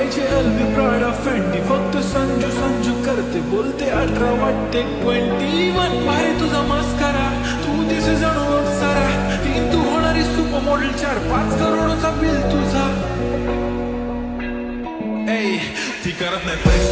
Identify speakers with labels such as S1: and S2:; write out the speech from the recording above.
S1: पाहिजे एल्वी Prada Fendi फक्त संजू संजू करते बोलते 18 वाटते 21 भारी तुझा मस्करा तू दिसे जणू अप्सरा तीन तू होणारी सुपर मॉडेल 4-5 करोडचा बिल तुझा ती करत नाही